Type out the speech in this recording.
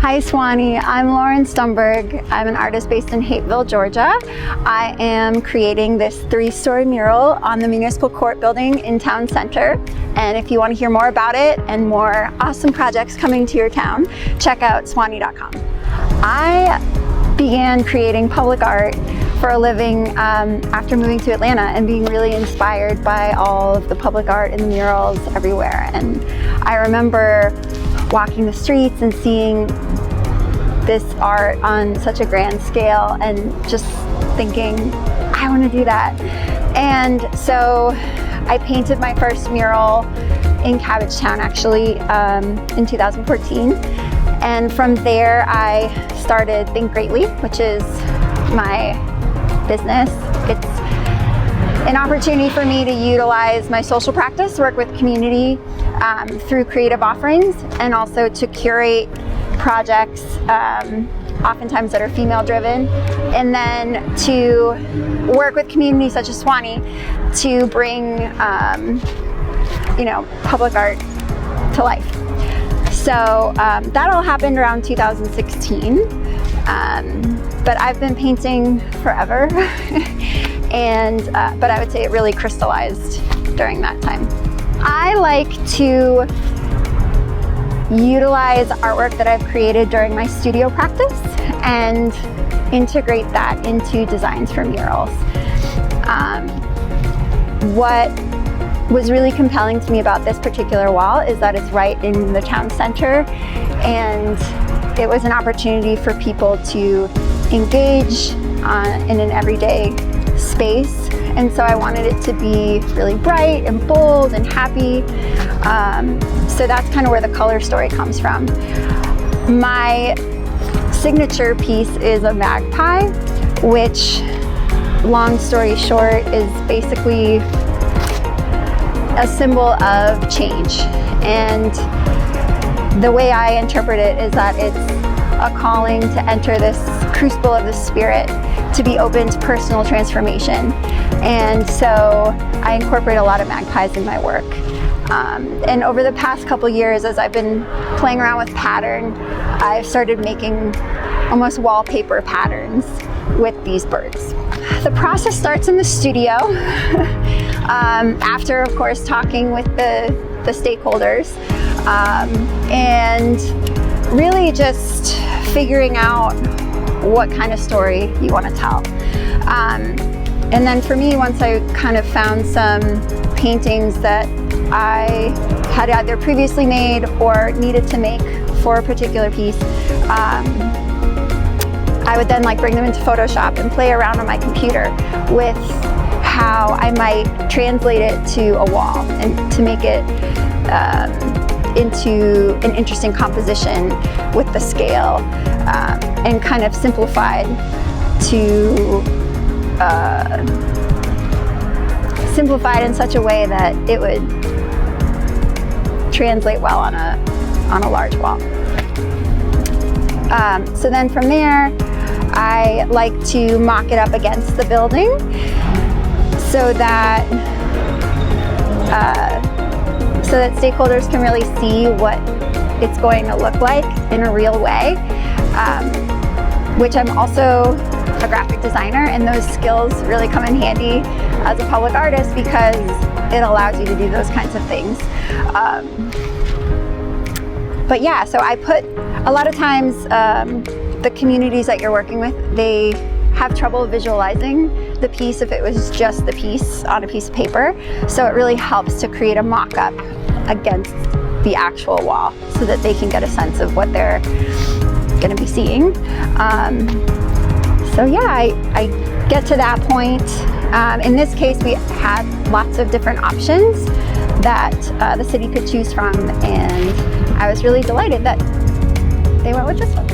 Hi Suwanee, I'm Lauren Stumberg. I'm an artist based in Hapeville, Georgia. I am creating this 3-story mural on the Municipal Court building in town center. And if you want to hear more about it and more awesome projects coming to your town, check out Suwanee.com. I began creating public art for a living after moving to Atlanta and being really inspired by all of the public art and the murals everywhere. And I remember walking the streets and seeing this art on such a grand scale and just thinking, I want to do that. And so I painted my first mural in Cabbagetown actually in 2014. And from there I started Think Greatly, which is my business. It's an opportunity for me to utilize my social practice, work with community through creative offerings, and also to curate projects, oftentimes that are female driven, and then to work with communities such as Suwanee to bring public art to life. So that all happened around 2016, but I've been painting forever. But I would say it really crystallized during that time. I like to utilize artwork that I've created during my studio practice and integrate that into designs for murals. What was really compelling to me about this particular wall is that it's right in the town center, and it was an opportunity for people to engage in an everyday space. And so I wanted it to be really bright and bold and happy. So that's kind of where the color story comes from. My signature piece is a magpie, which, long story short, is basically a symbol of change. And the way I interpret it is that it's a calling to enter this crucible of the spirit, to be open to personal transformation. And so I incorporate a lot of magpies in my work. And over the past couple years, as I've been playing around with pattern, I've started making almost wallpaper patterns with these birds. The process starts in the studio, after, of course, talking with the stakeholders, and really just figuring out what kind of story you want to tell. And then for me, once I kind of found some paintings that I had either previously made or needed to make for a particular piece, I would then bring them into Photoshop and play around on my computer with how I might translate it to a wall and to make it into an interesting composition with the scale, and kind of simplified in such a way that it would translate well on a large wall. So then from there, I like to mock it up against the building so that stakeholders can really see what it's going to look like in a real way, which I'm also a graphic designer, and those skills really come in handy as a public artist because it allows you to do those kinds of things. But yeah, so I put, a lot of times the communities that you're working with, they have trouble visualizing the piece if it was just the piece on a piece of paper. So it really helps to create a mock-up against the actual wall so that they can get a sense of what they're going to be seeing. So yeah, I get to that point. In this case, we had lots of different options that the city could choose from, and I was really delighted that they went with this one.